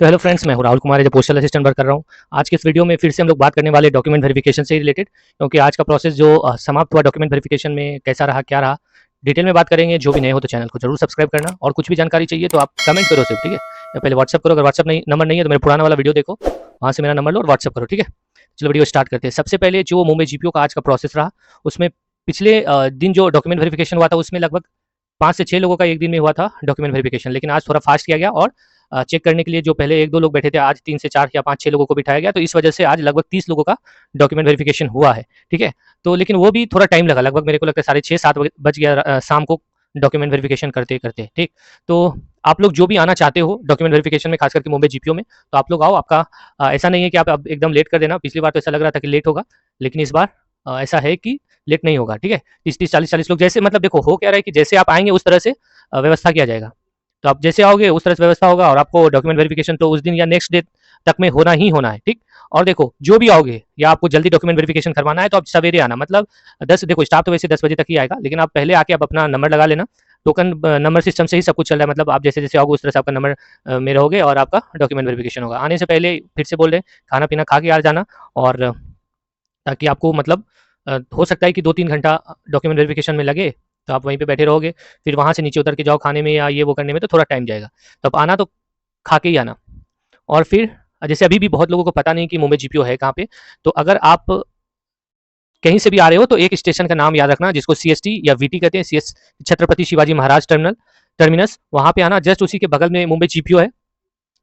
तो hello friends, मैं हूं राहुल कुमार, जो पोस्टल असिस्टेंट वर्क कर रहा हूं। आज के इस वीडियो में फिर से हम लोग बात करने वाले डॉक्यूमेंट वेरिफिकेशन से रिलेटेड, क्योंकि आज का प्रोसेस जो समाप्त हुआ डॉक्यूमेंट वेरिफिकेशन में कैसा रहा, क्या रहा, डिटेल में बात करेंगे। जो भी नए हो तो चैनल को जरूर सब्सक्राइब करना, और कुछ भी जानकारी चाहिए तो आप कमेंट करो सिर्फ, ठीक है, या पहले व्हाट्सअप करो। अगर व्हाट्सअप नहीं नंबर नहीं है तो मेरा पुराना वाला वीडियो देखो, वहाँ से मेरा नंबर लो और व्हाट्सअप करो, ठीक है। चलो वीडियो स्टार्ट करते हैं। सबसे पहले जो मुंबई जीपीओ का आज का प्रोसेस रहा, उसमें पिछले दिन जो डॉक्यूमेंट वेरिफिकेशन हुआ था उसमें लगभग 5 से 6 लोगों का एक दिन में हुआ था डॉक्यूमेंट वेरिफिकेशन, लेकिन आज थोड़ा फास्ट किया गया और चेक करने के लिए जो पहले 1-2 लोग बैठे थे, आज 3 से 4 या 5-6 लोगों को बिठाया गया, तो इस वजह से आज लगभग 30 लोगों का डॉक्यूमेंट वेरिफिकेशन हुआ है, ठीक है। तो लेकिन वो भी थोड़ा टाइम लगा, लगभग मेरे को लगता है साढ़े 6-7 बज गया शाम को डॉक्यूमेंट वेरिफिकेशन करते-करते, ठीक। तो आप लोग जो भी आना चाहते हो डॉक्यूमेंट वेरिफिकेशन में, खास करके मुंबई जीपीओ में, तो आप लोग आओ। आपका ऐसा नहीं है कि आप अब एकदम लेट कर देना। पिछली बार तो ऐसा लग रहा था कि लेट होगा, लेकिन इस बार ऐसा है कि लेट नहीं होगा, ठीक है। 30-30, 40-40 लोग, जैसे मतलब देखो हो क्या रहा है कि जैसे आप आएँगे उस तरह से व्यवस्था किया जाएगा। तो आप जैसे आओगे उस तरह से व्यवस्था होगा, और आपको डॉक्यूमेंट वेरिफिकेशन तो उस दिन या नेक्स्ट डे तक में होना ही होना है, ठीक। और देखो जो भी आओगे या आपको जल्दी डॉक्यूमेंट वेरिफिकेशन करवाना है तो आप सवेरे आना, मतलब 10, देखो स्टाफ तो वैसे 10 बजे तक ही आएगा, लेकिन आप पहले आके आप अपना नंबर लगा लेना। टोकन नंबर सिस्टम से ही सब कुछ चल रहा है, मतलब आप जैसे जैसे आओगे उस तरह से आपका नंबर में रहोगे और आपका डॉक्यूमेंट वेरिफिकेशन होगा। आने से पहले फिर से बोल रहे हैं, खाना पीना खा के आ जाना, और ताकि आपको मतलब हो सकता है कि 2-3 घंटा डॉक्यूमेंट वेरिफिकेशन में लगे, तो आप वहीं पे बैठे रहोगे, फिर वहाँ से नीचे उतर के जाओ खाने में या ये वो करने में, तो थोड़ा टाइम जाएगा। तो आप आना तो खा के ही आना। और फिर जैसे अभी भी बहुत लोगों को पता नहीं कि मुंबई जीपीओ है कहाँ पे, तो अगर आप कहीं से भी आ रहे हो तो एक स्टेशन का नाम याद रखना, जिसको सीएसटी या वीटी कहते हैं, सीएस छत्रपति शिवाजी महाराज टर्मिनस, वहाँ पे आना। जस्ट उसी के बगल में मुंबई जीपीओ है।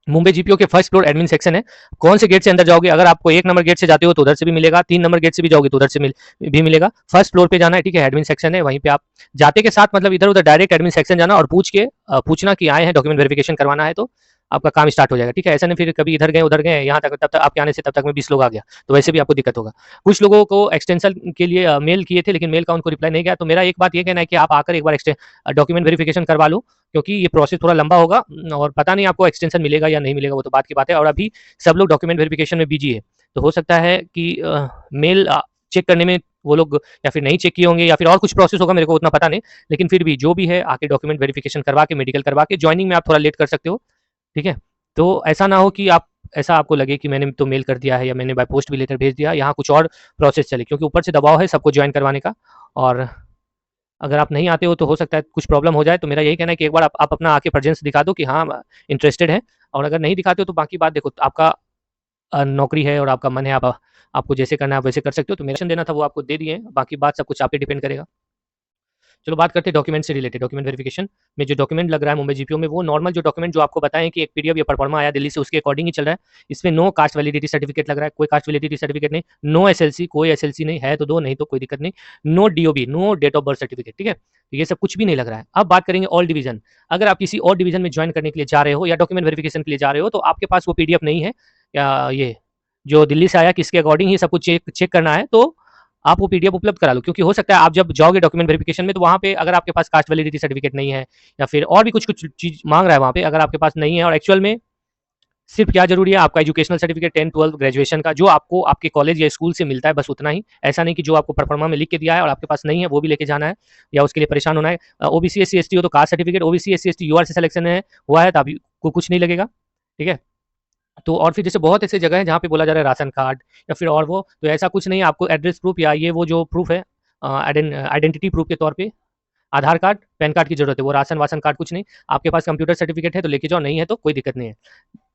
मुंबई जीपीओ के फर्स्ट फ्लोर एडमिन सेक्शन है। कौन से गेट से अंदर जाओगे, अगर आपको 1 नंबर गेट से जाते हो तो उधर से भी मिलेगा, 3 नंबर गेट से भी जाओगे तो उधर से भी मिलेगा। फर्स्ट फ्लोर पे जाना है, ठीक है, एडमिन सेक्शन है, वहीं पे आप जाते के साथ मतलब इधर उधर डायरेक्ट एडमिन सेक्शन जाना और पूछना कि आए हैं डॉक्यूमेंट वेरिफिकेशन करवाना है, तो आपका काम स्टार्ट हो जाएगा, ठीक है। ऐसा नहीं फिर कभी इधर गए उधर गए, यहाँ तक तब तक आपके आने से तब तक में 20 लोग आ गया, तो वैसे भी आपको दिक्कत होगा। कुछ लोगों को एक्सटेंशन के लिए मेल किए थे, लेकिन मेल का उनको रिप्लाई नहीं गया। तो मेरा एक बात ये कहना है कि आप आकर एक बार डॉक्यूमेंट वेरिफिकेशन करवा लो, क्योंकि ये प्रोसेस थोड़ा लंबा होगा, और पता नहीं आपको एक्सटेंशन मिलेगा या नहीं मिलेगा, वो तो बात की बात है। और अभी सब लोग डॉक्यूमेंट वेरिफिकेशन में बिजी है, तो हो सकता है कि मेल चेक करने में वो लोग या फिर नहीं चेक किए होंगे, या फिर और कुछ प्रोसेस होगा, मेरे को उतना पता नहीं। लेकिन फिर भी जो भी है, आके डॉक्यूमेंट वेरिफिकेशन करवा के, मेडिकल करवा के, ज्वाइनिंग में आप थोड़ा लेट कर सकते हो, ठीक है। तो ऐसा ना हो कि ऐसा आपको लगे कि मैंने तो मेल कर दिया है या मैंने बाय पोस्ट भी लेटर भेज दिया, यहाँ कुछ और प्रोसेस चले, क्योंकि ऊपर से दबाव है सबको ज्वाइन करवाने का। और अगर आप नहीं आते हो तो हो सकता है कुछ प्रॉब्लम हो जाए। तो मेरा यही कहना है कि एक बार आप अपना आके प्रेजेंस दिखा दो कि हाँ इंटरेस्टेड है, और अगर नहीं दिखाते हो तो बाकी बात देखो, आपका नौकरी है और आपका मन है, आपको जैसे करना है आप वैसे कर सकते हो। तो मेरा देना था वो आपको दे दिए हैं, बाकी बात सब कुछ आप पे डिपेंड करेगा। चलो बात करते हैं डॉक्यूमेंट से रिलेटेड। डॉक्यूमेंट वेरिफिकेशन में जो डॉक्यूमेंट लग रहा है मुंबई जीपीओ में, वो नॉर्मल जो डॉक्यूमेंट जो आपको बताएं कि एक पीडीएफ या परफॉर्मा आया दिल्ली से, उसके अकॉर्डिंग ही चल रहा है। इसमें नो कास्ट वैलिडिटी सर्टिफिकेट लग रहा है, कोई कास्ट वैलिडिटी सर्टिफिकेट नहीं। नो एसएलसी, कोई एसएलसी नहीं है तो दो, नहीं तो कोई दिक्कत नहीं। No DOB, no date of birth certificate, ठीक है। तो ये सब कुछ भी नहीं लग रहा है। अब बात करेंगे ऑल डिवीजन। अगर आप किसी और डिवीजन में ज्वाइन करने के लिए जा रहे हो या डॉक्यूमेंट वेरिफिकेशन के लिए जा रहे हो, तो आपके पास वो पीडीएफ नहीं है, या ये जो दिल्ली से आया किसके अकॉर्डिंग ही सब कुछ चेक चेक करना है, तो आप वो पीडीएफ उपलब्ध करा लो। क्योंकि हो सकता है आप जब जाओगे डॉक्यूमेंट वेरिफिकेशन में, तो वहाँ पे अगर आपके पास कास्ट वैलिडिटी सर्टिफिकेट नहीं है, या फिर और भी कुछ कुछ चीज़ मांग रहा है वहाँ पे, अगर आपके पास नहीं है, और एक्चुअल में सिर्फ क्या जरूरी है, आपका एजुकेशनल सर्टिफिकेट 10, 12 ग्रेजुएशन का, जो आपको आपके कॉलेज या स्कूल से मिलता है, बस उतना ही। ऐसा नहीं कि जो आपको परफॉर्मा में लिख के दिया है और आपके पास नहीं है वो भी लेके जाना है, या उसके लिए परेशान होना है। ओबीसी एससी एसटी हो तो caste certificate, OBC SC ST UR से सिलेक्शन है हुआ है तो अभी को कुछ नहीं लगेगा, ठीक है। तो और फिर जैसे बहुत ऐसे जगह है जहाँ पे बोला जा रहा है राशन कार्ड या फिर और वो, तो ऐसा कुछ नहीं है। आपको एड्रेस प्रूफ या ये वो जो प्रूफ है, आइडेंटिटी प्रूफ के तौर पे आधार कार्ड, पैन कार्ड की जरूरत है, वो राशन वाशन कार्ड कुछ नहीं। आपके पास कंप्यूटर सर्टिफिकेट है तो लेके जाओ, नहीं है तो कोई दिक्कत नहीं है।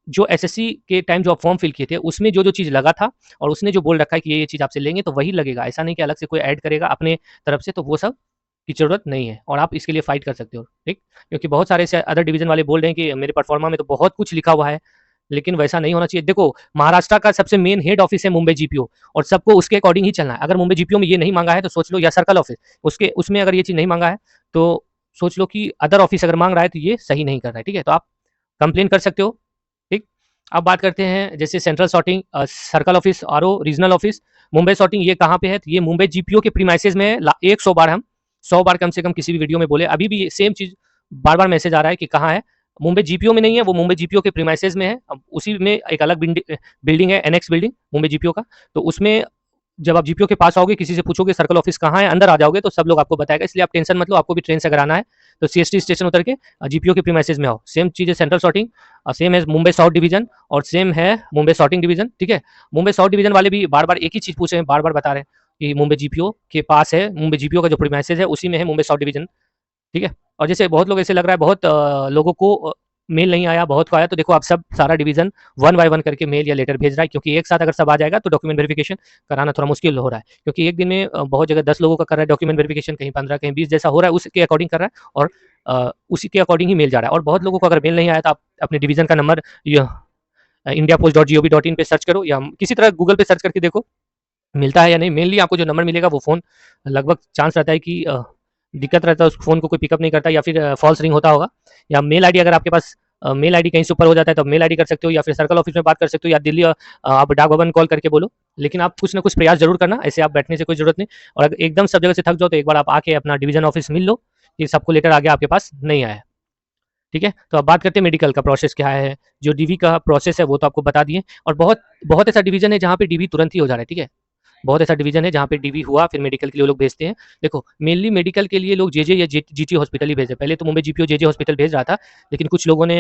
जो एसएससी के टाइम जो आप फॉर्म फिल किए थे उसमें जो जो चीज़ लगा था, और उसने जो बोल रखा है कि ये चीज़ आपसे लेंगे, तो वही लगेगा। ऐसा नहीं कि अलग से कोई ऐड करेगा अपने तरफ से, तो वो सब की जरूरत नहीं है, और आप इसके लिए फाइट कर सकते हो, ठीक। क्योंकि बहुत सारे ऐसे अदर डिवीजन वाले बोल रहे हैं कि मेरे परफॉर्मा में तो बहुत कुछ लिखा हुआ है, लेकिन वैसा नहीं होना चाहिए। देखो महाराष्ट्र का सबसे मेन हेड ऑफिस है मुंबई जीपीओ, और सबको उसके अकॉर्डिंग ही चलना है। अगर मुंबई जीपीओ में ये नहीं मांगा है तो सोच लो, या सर्कल ऑफिस उसके उसमें अगर ये चीज़ नहीं मांगा है, तो सोच लो कि अदर ऑफिस अगर मांग रहा है तो ये सही नहीं कर रहा है, ठीक है। तो आप कंप्लेन कर सकते हो, ठीक। अब बात करते हैं जैसे central sorting, circle office, RO, regional office. Mumbai sorting ये कहाँ पे है, तो ये मुंबई जीपीओ के प्रीमाइसेज में है। 100 बार हम 100 बार कम से कम किसी भी वीडियो में बोले, अभी भी सेम चीज़ बार बार मैसेज आ रहा है कि कहाँ है। मुंबई जीपीओ में नहीं है, वो मुंबई जीपीओ के प्रीमाइसेज में है। अब उसी में एक अलग बिल्डिंग है, एनेक्स बिल्डिंग मुंबई जीपीओ का, तो उसमें जब आप जीपीओ के पास आओगे, किसी से पूछोगे सर्कल ऑफिस कहाँ है, अंदर आ जाओगे तो सब लोग आपको बताएगा, इसलिए आप टेंशन मत लो। आपको भी ट्रेन से अगर आना है तो सीएसटी स्टेशन उतर के जीपीओ के प्रीमाइसेस में आओ। सेम चीज़ है सेंट्रल सॉर्टिंग, सेम है मुंबई साउथ डिवीजन और सेम है मुंबई सॉर्टिंग डिवीजन, ठीक है। मुंबई साउथ डिवीजन वाले भी बार बार एक ही चीज़ पूछ रहे हैं, बार बार बता रहे हैं कि मुंबई जीपीओ के पास है, मुंबई जीपीओ का जो प्रीमाइसेस है उसी में है मुंबई साउथ डिवीजन, ठीक है। और जैसे बहुत लोग ऐसे लग रहा है, बहुत लोगों को मेल नहीं आया, बहुत को आया, तो देखो आप सब सारा डिवीजन वन बाय वन करके मेल या लेटर भेज रहा है, क्योंकि एक साथ अगर सब आ जाएगा तो डॉक्यूमेंट वेरिफिकेशन कराना थोड़ा मुश्किल हो रहा है, क्योंकि एक दिन में बहुत जगह 10 लोगों का कर रहा है डॉक्यूमेंट वेरिफिकेशन, कहीं 15, कहीं 20 जैसा हो रहा है, उसके अकॉर्डिंग कर रहा है और उसी के अकॉर्डिंग ही मेल जा रहा है। और बहुत लोगों को अगर मेल नहीं आया तो आप अपने डिवीजन का नंबर indiapost.gov.in पे सर्च करो या किसी तरह गूगल पे सर्च करके देखो मिलता है या नहीं। मेनली आपको जो नंबर मिलेगा वो फ़ोन लगभग चांस रहता है कि दिक्कत रहता है, उस फ़ोन को कोई पिकअप नहीं करता या फिर फॉल्स रिंग होता होगा, या मेल आईडी अगर आपके पास मेल आईडी कहीं से ऊपर हो जाता है तो मेल आईडी कर सकते हो, या फिर सर्कल ऑफिस में बात कर सकते हो, या दिल्ली आप डाक भवन कॉल करके बोलो। लेकिन आप कुछ ना कुछ प्रयास जरूर करना, ऐसे आप बैठने से कोई जरूरत नहीं। और अगर एकदम सब जगह से थक जाओ तो एक बार आप आके अपना डिवीजन ऑफिस मिल लो कि सबको लेटर आगे आपके पास नहीं आया है, ठीक है। तो अब बात करते हैं मेडिकल का प्रोसेस क्या है। जो डीवी का प्रोसेस है वो तो आपको बता दिए, और बहुत बहुत ऐसा डिवीजन है जहाँ पे डीवी तुरंत ही हो जा रहा है, ठीक है। बहुत ऐसा डिवीजन है जहाँ पे डीवी हुआ फिर मेडिकल के लिए लोग भेजते हैं। देखो मेनली मेडिकल के लिए लोग जेजे या जीटी हॉस्पिटल ही भेजे। पहले तो मुंबई जीपीओ जेजे हॉस्पिटल भेज रहा था, लेकिन कुछ लोगों ने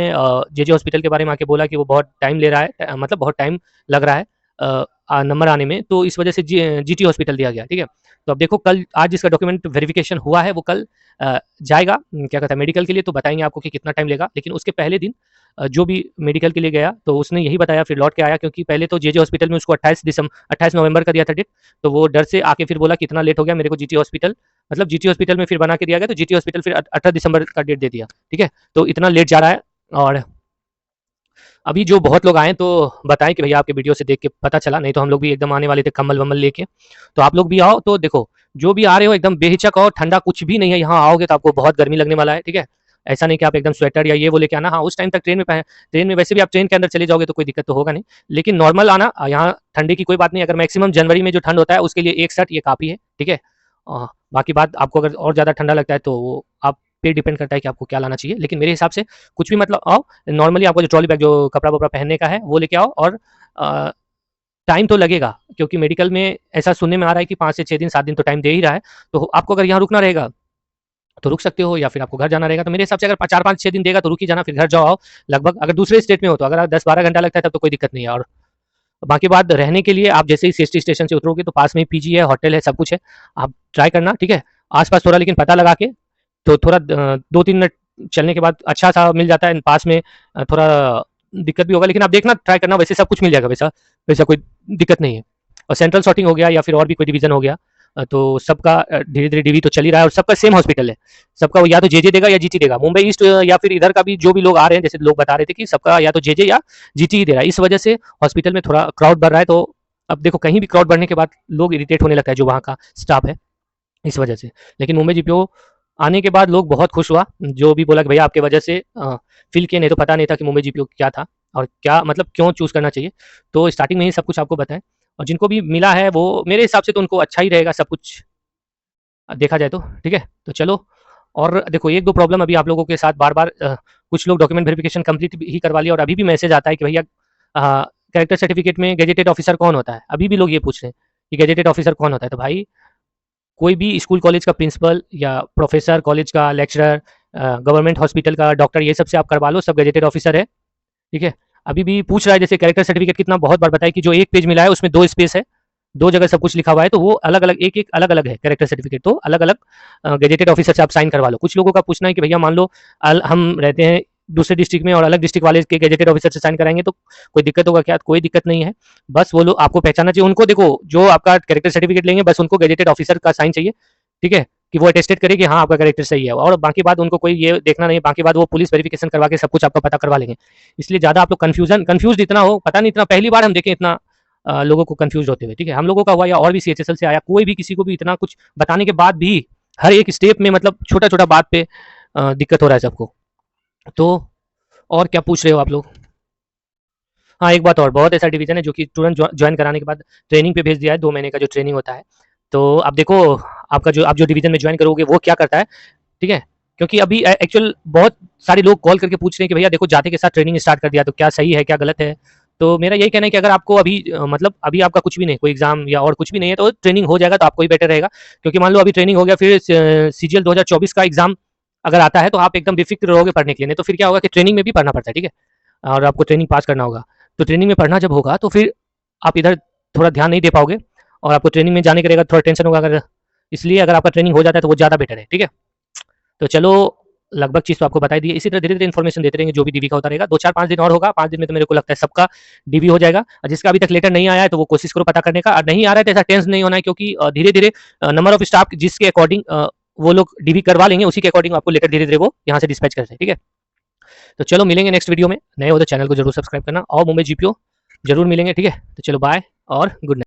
जेजे हॉस्पिटल के बारे में आके बोला कि वो बहुत टाइम ले रहा है, मतलब बहुत टाइम लग रहा है नंबर आने में, तो इस वजह से जीटी हॉस्पिटल दिया गया, ठीक है। तो अब देखो कल आज जिसका डॉक्यूमेंट वेरिफिकेशन हुआ है वो कल जाएगा, क्या कहता है मेडिकल के लिए, तो बताएंगे आपको कि कितना टाइम लेगा। लेकिन उसके पहले दिन जो भी मेडिकल के लिए गया तो उसने यही बताया, फिर लौट के आया, क्योंकि पहले तो जेजे हॉस्पिटल में उसको 28 नवंबर का दिया था डेट, तो वो डर से आके फिर बोला कितना लेट हो गया मेरे को जीटी हॉस्पिटल, मतलब जीटी हॉस्पिटल में फिर बना के दिया गया, तो जीटी हॉस्पिटल फिर 18 दिसंबर का डेट दे दिया, ठीक है। तो इतना लेट जा रहा है। और अभी जो बहुत लोग आए तो बताएं कि भैया आपके वीडियो से देख के पता चला, नहीं तो हम लोग भी एकदम आने वाले थे कम्बल वम्बल लेके। तो आप लोग भी आओ, तो देखो जो भी आ रहे हो एकदम बेहिचक आओ, ठंडा कुछ भी नहीं है, यहाँ आओगे तो आपको बहुत गर्मी लगने वाला है, ठीक है। ऐसा नहीं कि आप एकदम स्वेटर या ये वो लेके आना, हाँ उस टाइम तक ट्रेन में वैसे भी आप ट्रेन के अंदर चले जाओगे तो कोई दिक्कत तो होगा नहीं, लेकिन नॉर्मल आना, यहाँ ठंडे की कोई बात नहीं। अगर मैक्सिमम जनवरी में जो ठंड होता है उसके लिए एक शर्ट ये काफ़ी है, ठीक है। बाकी बात आपको अगर और ज़्यादा ठंडा लगता है तो वो आप पे डिपेंड करता है कि आपको क्या लाना चाहिए, लेकिन मेरे हिसाब से कुछ भी मतलब आओ, नॉर्मली आपको जो ट्रॉली बैग जो कपड़ा वपड़ा पहनने का है वो लेके आओ। और टाइम तो लगेगा, क्योंकि मेडिकल में ऐसा सुनने में आ रहा है कि 5 से 6 दिन 7 दिन तो टाइम दे ही रहा है, तो आपको अगर यहाँ रुकना रहेगा तो रुक सकते हो, या फिर आपको घर जाना रहेगा तो मेरे हिसाब से अगर 4-5-6 दिन देगा तो रुक ही जाना, फिर घर जाओ आओ। लगभग अगर दूसरे स्टेट में हो तो अगर 10-12 घंटा लगता है तब तो कोई दिक्कत नहीं है। और बाकी बात रहने के लिए, आप जैसे ही सीएसटी स्टेशन से उतरोगे तो पास में ही पीजी है, होटल है, सब कुछ है, आप ट्राई करना, ठीक है। आसपास थोड़ा लेकिन पता लगा के, तो थोड़ा 2-3 मिनट चलने के बाद अच्छा सा मिल जाता है पास में, थोड़ा दिक्कत भी होगा लेकिन आप देखना ट्राई करना, वैसे सब कुछ मिल जाएगा, वैसा वैसा कोई दिक्कत नहीं है। और सेंट्रल सॉर्टिंग हो गया या फिर और भी कोई डिवीजन हो गया, तो सबका धीरे धीरे डीवी तो चल ही रहा है, और सबका सेम हॉस्पिटल है, सबका या तो जेजे देगा या जीटी देगा। मुंबई ईस्ट या फिर इधर का भी जो भी लोग आ रहे हैं, जैसे लोग बता रहे थे कि सबका या तो जेजे या जीटी ही दे रहा है, इस वजह से हॉस्पिटल में थोड़ा क्राउड बढ़ रहा है। तो अब देखो कहीं भी क्राउड बढ़ने के बाद लोग इरिटेट होने लगता है जो वहाँ का स्टाफ है, इस वजह से। लेकिन मुंबई जीपीओ आने के बाद लोग बहुत खुश हुआ, जो भी बोला कि भैया आपके वजह से फील किए, नहीं तो पता नहीं था कि मुंबई जीपीओ क्या था और क्या मतलब क्यों चूज़ करना चाहिए। तो स्टार्टिंग में ही सब कुछ आपको बताएं, और जिनको भी मिला है वो मेरे हिसाब से तो उनको अच्छा ही रहेगा सब कुछ देखा जाए तो, ठीक है। तो चलो, और देखो एक दो प्रॉब्लम अभी आप लोगों के साथ बार बार कुछ लोग डॉक्यूमेंट वेरिफिकेशन कंप्लीट ही करवा लिया और अभी भी मैसेज आता है कि भैया कैरेक्टर सर्टिफिकेट में गेजेटेड ऑफिसर कौन होता है। अभी भी लोग ये पूछ रहे हैं कि गेजेटेड ऑफिसर कौन होता है। तो भाई कोई भी स्कूल कॉलेज का प्रिंसिपल या प्रोफेसर, कॉलेज का लेक्चरर, गवर्नमेंट हॉस्पिटल का डॉक्टर, ये सबसे आप करवा लो, सब गेजेटेड ऑफिसर है, ठीक है। अभी भी पूछ रहा है जैसे कैरेक्टर सर्टिफिकेट कितना, बहुत बार बताया कि जो एक पेज मिला है उसमें 2 स्पेस है, 2 जगह सब कुछ लिखा हुआ है, तो वो अलग अलग एक एक अलग अलग है कैरेक्टर सर्टिफिकेट, तो अलग अलग गेजेटेड ऑफिसर से आप साइन करवा लो। कुछ लोगों का पूछना है कि भैया मान लो हम रहते हैं दूसरे डिस्ट्रिक्ट में और अलग डिस्ट्रिक्ट वाले के गेजेटेड ऑफिसर से साइन कराएंगे तो कोई दिक्कत होगा क्या? कोई दिक्कत नहीं है, बस वो लोग आपको पहचानना चाहिए। उनको देखो जो आपका कैरेक्टर सर्टिफिकेट लेंगे बस उनको गेजेटेड ऑफिसर का साइन चाहिए, ठीक है, कि वो अटेस्टेड करे कि हाँ आपका कैरेक्टर सही है, और बाकी बात उनको कोई ये देखना नहीं है, बाकी बात वो पुलिस वेरिफिकेशन करवा के सब कुछ आपका पता करवा लेंगे। इसलिए ज़्यादा आप लोग कंफ्यूज इतना हो, पता नहीं, इतना पहली बार हम देखें इतना लोगों को कंफ्यूज होते हुए, ठीक है। हम लोगों का हुआ या और भी सीएचएसएल से आया, कोई भी किसी को भी इतना कुछ बताने के बाद भी हर एक स्टेप में मतलब छोटा छोटा बात पे दिक्कत हो रहा है सबको। तो और क्या पूछ रहे हो आप लोग? हाँ एक बात और, बहुत ऐसा डिवीजन है जो कि तुरंत ज्वाइन कराने के बाद ट्रेनिंग पे भेज दिया है, 2 महीने का जो ट्रेनिंग होता है। तो अब देखो आपका जो आप जो डिवीजन में ज्वाइन करोगे वो क्या करता है, ठीक है। क्योंकि अभी एक्चुअल बहुत सारे लोग कॉल करके पूछ रहे हैं कि भैया देखो जाते के साथ ट्रेनिंग स्टार्ट कर दिया तो क्या सही है क्या गलत है। तो मेरा यही कहना है कि अगर आपको अभी मतलब अभी आपका कुछ भी नहीं, कोई एग्जाम या और कुछ भी नहीं है, तो ट्रेनिंग हो जाएगा तो आपको ही बेटर रहेगा। क्योंकि मान लो अभी ट्रेनिंग हो गया, फिर सीजीएल 2024 का एग्जाम अगर आता है तो आप एकदम बेफिक्र रहोगे पढ़ने के लिए। नहीं तो फिर क्या होगा कि ट्रेनिंग में भी पढ़ना पड़ता है, ठीक है, और आपको ट्रेनिंग पास करना होगा। तो ट्रेनिंग में पढ़ना जब होगा तो फिर आप इधर थोड़ा ध्यान नहीं दे पाओगे, और आपको ट्रेनिंग में जाने के रहेगा थोड़ा टेंशन होगा। अगर इसलिए अगर आपका ट्रेनिंग हो जाता है तो वो ज़्यादा बेटर है, ठीक है। तो चलो, लगभग चीज़ तो आपको बता दी है। इसी तरह धीरे-धीरे इन्फॉर्मेशन देते रहेंगे, जो भी डीवी का होता रहेगा। 2-4-5 दिन और होगा, 5 दिन में तो मेरे को लगता है सबका डीवी हो जाएगा। और जिसका अभी तक लेटर नहीं आया है तो वो कोशिश करो पता करने का, और नहीं आ रहा है तो ऐसा टेंशन नहीं होना है, क्योंकि धीरे-धीरे नंबर ऑफ स्टाफ जिसके अकॉर्डिंग वो लोग डीवी करवा लेंगे, उसी के अकॉर्डिंग आपको लेटर धीरे-धीरे वो यहाँ से डिस्पैच करते हैं, ठीक है। तो चलो मिलेंगे नेक्स्ट वीडियो में। नए हो तो चैनल को जरूर सब्सक्राइब करना, और मुंबई जीपीओ जरूर मिलेंगे, ठीक है। तो चलो बाय और गुड नाइट।